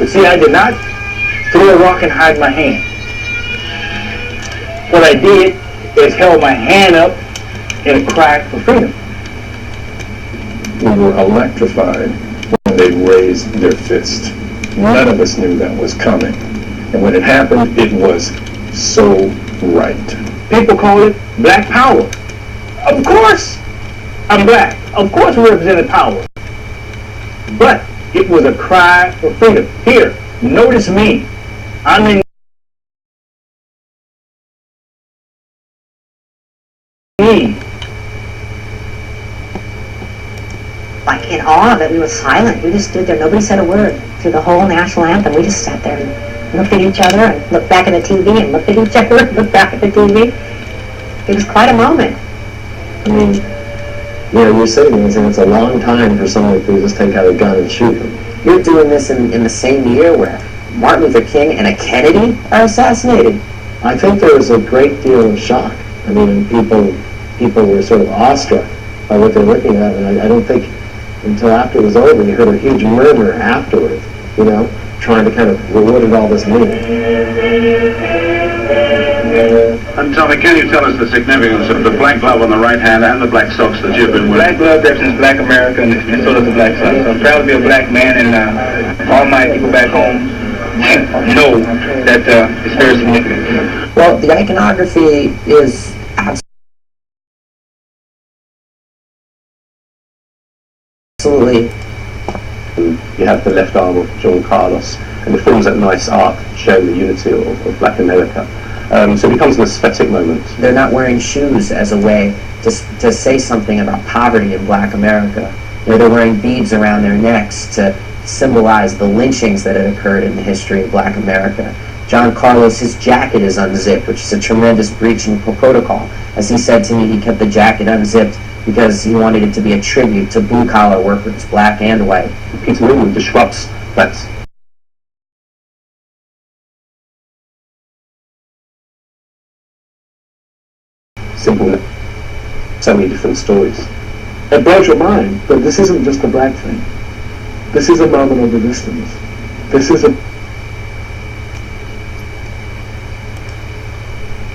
See, I did not throw a rock and hide my hand. What I did is held my hand up in a cry for freedom. We were electrified when they raised their fist. None of us knew that was coming. And when it happened, it was so right. People call it black power. Of course I'm black. Of course we represented power. But it was a cry for freedom. Here, notice me. I'm in need. Like in awe of it, we were silent. We just stood there. Nobody said a word through the whole national anthem. We just sat there and looked at each other and looked back at the TV and looked at each other and looked back at the TV. It was quite a moment. I mean, you know, you're sitting there and saying it's a long time for someone to just take out a gun and shoot him. You're doing this in the same year where Martin Luther King and a Kennedy are assassinated. I think there was a great deal of shock. I mean, people were sort of awestruck by what they're looking at, and I don't think until after it was over you heard a huge murmur afterward, you know, trying to kind of, well, what did all this mean? And Tommy, can you tell us the significance of the black glove on the right hand and the black socks that you've been wearing? Black glove represents black America, and so does the black socks. So I'm proud to be a black man, and all my people back home know that it's very significant. Well, the iconography is absolutely. You have the left arm of John Carlos, and the films that nice art showing the unity of black America. So it becomes an aesthetic moment. They're not wearing shoes as a way to say something about poverty in black America. You know, they're wearing beads around their necks to symbolize the lynchings that had occurred in the history of black America. John Carlos, his jacket is unzipped, which is a tremendous breach in protocol. As he said to me, he kept the jacket unzipped because he wanted it to be a tribute to blue-collar workers, black and white. Peter Newman disrupts that simple, so many different stories. It blows your mind, but this isn't just a black thing. This is a moment of resistance. This is a...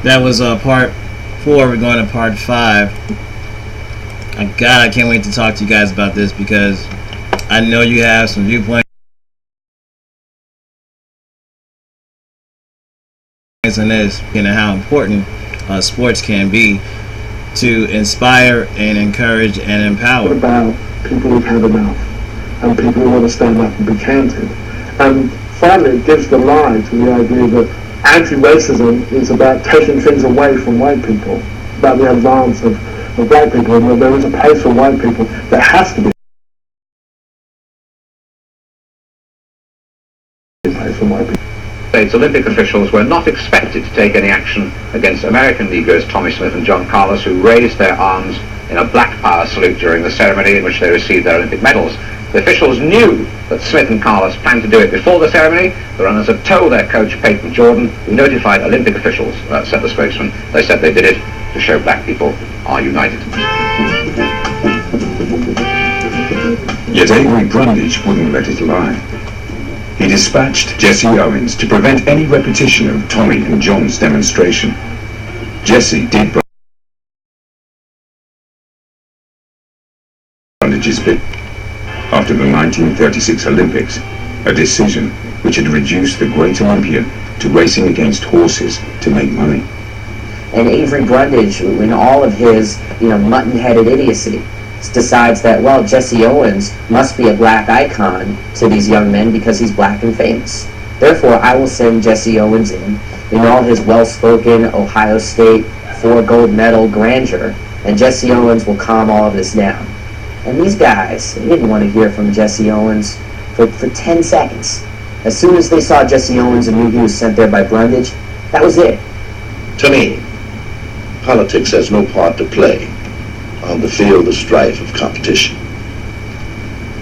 That was part 4. We're going to part 5. God, I can't wait to talk to you guys about this because I know you have some viewpoints on this, you know, how important sports can be to inspire and encourage and empower. About people who've had enough and people who want to stand up and be counted. And finally, it gives the lie to the idea that anti-racism is about taking things away from white people, about the advance of black people, and there is a place for white people that has to be a place for white people. States Olympic officials were not expected to take any action against American Negroes Tommy Smith and John Carlos, who raised their arms in a black power salute during the ceremony in which they received their Olympic medals. The officials knew that Smith and Carlos planned to do it before the ceremony. The runners had told their coach, Peyton Jordan, who notified Olympic officials, said the spokesman. They said they did it to show black people are united. Yet Avery Brundage wouldn't let it lie. He dispatched Jesse Owens to prevent any repetition of Tommy and John's demonstration. Jesse did Brundage's bid after the 1936 Olympics, a decision which had reduced the great Olympia to racing against horses to make money. And Avery Brundage, in all of his, mutton-headed idiocy, decides that, well, Jesse Owens must be a black icon to these young men because he's black and famous. Therefore, I will send Jesse Owens in all his well-spoken Ohio State 4 gold medal grandeur, and Jesse Owens will calm all of this down. And these guys, they didn't want to hear from Jesse Owens for 10 seconds. As soon as they saw Jesse Owens and knew he was sent there by Brundage, that was it. To me, politics has no part to play on the field of strife of competition.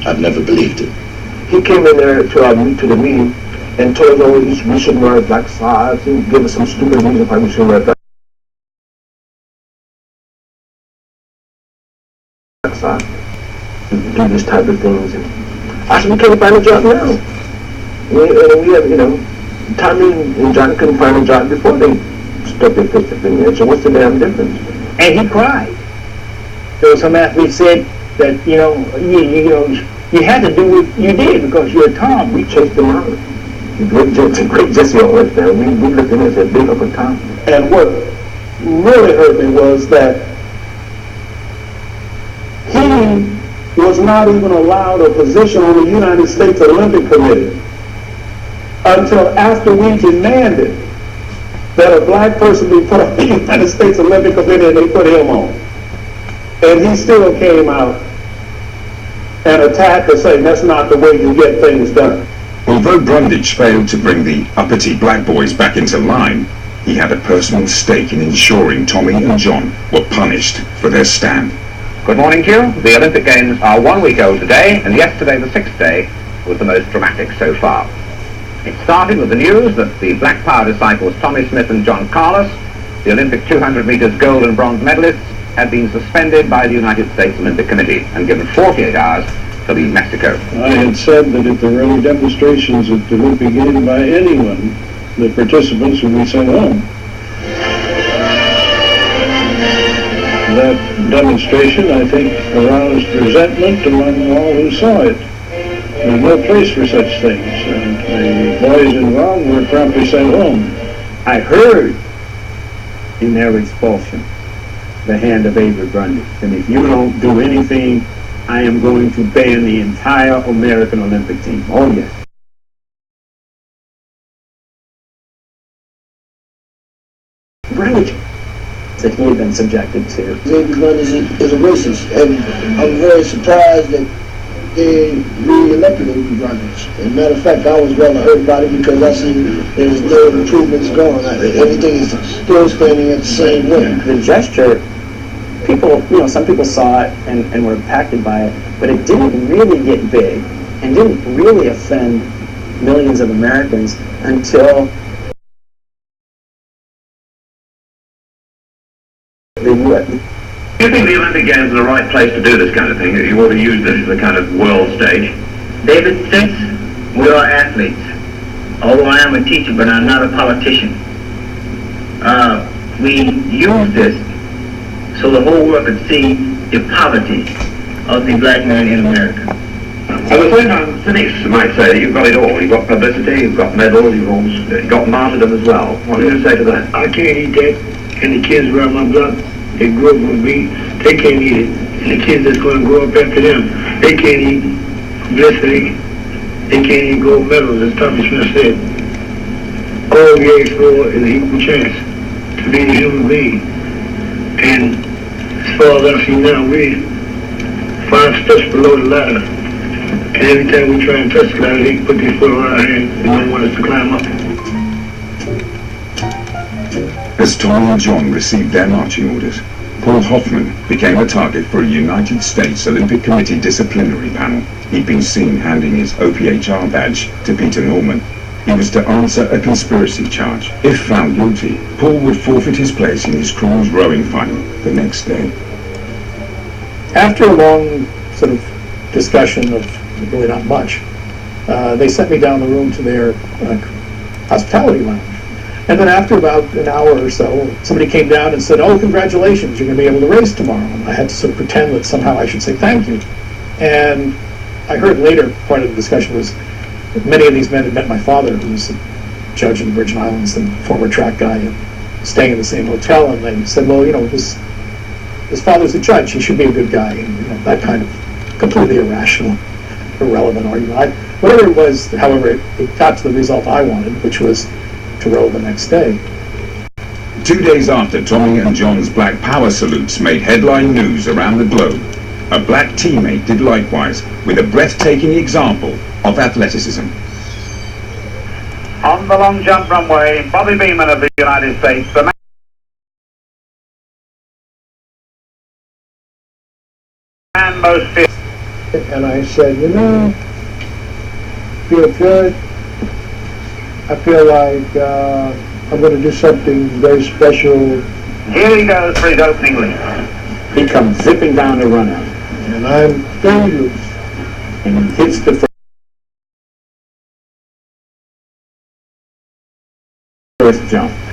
I've never believed it. He came in there to the meeting and told us we should wear black socks and give us some stupid reason why we should wear black socks and do this type of things. And I said, we can't find a job now. We have, Tommy and John couldn't find a job before they stuck their fist up in there. So what's the damn difference? And he cried. So some athletes said that, you had to do what you did because you're a Tom. We chased him out. The great Jesse Owens, man. We looked at him and said, big Uncle Tom. And what really hurt me was that he was not even allowed a position on the United States Olympic Committee until after we demanded that a black person be put on the United States Olympic Committee, and they put him on. And he still came out and attacked us, saying that's not the way you get things done. Although Brundage failed to bring the uppity black boys back into line, he had a personal stake in ensuring Tommy and John were punished for their stand. Good morning to you. The Olympic Games are 1 week old today, and yesterday, the 6th day, was the most dramatic so far. It started with the news that the Black Power disciples Tommy Smith and John Carlos, the Olympic 200 meters gold and bronze medalists, had been suspended by the United States Olympic Committee and given 48 hours to leave Mexico. I had said that if there were any demonstrations that would be given by anyone, the participants would be sent home. That demonstration, I think, aroused resentment among all who saw it. There's no place for such things, and the boys involved were promptly sent home. I heard in their expulsion the hand of Avery Brundage. And if you don't do anything, I am going to ban the entire American Olympic team. Oh, yes. Brundage that he had been subjected to. Avery Brundage is a racist, and I'm very surprised that they re-elected Avery Brundage. As a matter of fact, I was rather hurt about it because I see there's no improvements going. Everything is still standing at the same way. The gesture, some people saw it and were impacted by it, but it didn't really get big and didn't really offend millions of Americans until the U.S. Do you think the Olympic Games are the right place to do this kind of thing? You ought to use this as a kind of world stage? David, since we are athletes, although I am a teacher, but I'm not a politician, we use this so the whole world could see the poverty of the black man in America. At the same time, cynics might say you've got it all. You've got publicity, you've got medals, you've got martyrdom as well. What do you say to that? I can't eat that, and the kids around my block, they grew up with me, they can't eat it. And the kids that's going to grow up after them, they can't eat publicity, they can't eat gold medals, as Tommy Smith said. All we ask for is an equal chance to be a human being. And as far as I see now, we're 5 steps below the ladder. And every time we try and touch the ladder, they put their foot on our hand and don't want us to climb up. As Tommy and John received their marching orders, Paul Hoffman became a target for a United States Olympic Committee disciplinary panel. He'd been seen handing his OPHR badge to Peter Norman. He was to answer a conspiracy charge. If found guilty, Paul would forfeit his place in his crew's rowing final the next day. After a long sort of discussion of really not much, they sent me down the room to their hospitality lounge. And then after about an hour or so, somebody came down and said, "Oh, congratulations, you're going to be able to race tomorrow." And I had to sort of pretend that somehow I should say thank you. And I heard later, part of the discussion was that many of these men had met my father, who was a judge in the Virgin Islands, the former track guy, and staying in the same hotel. And they said, "Well, his father's a judge, he should be a good guy." And that kind of completely irrational, irrelevant argument. Whatever it was, however, it got to the result I wanted, which was to row the next day. 2 days after Tommy and John's Black Power salutes made headline news around the globe, a black teammate did likewise with a breathtaking example of athleticism. On the long jump runway, Bobby Beamon of the United States, the man most feared. And I said, feel good. I feel like I'm going to do something very special. Here he goes for his opening leap. He comes zipping down the run out. And I'm very loose. And he hits the first jump.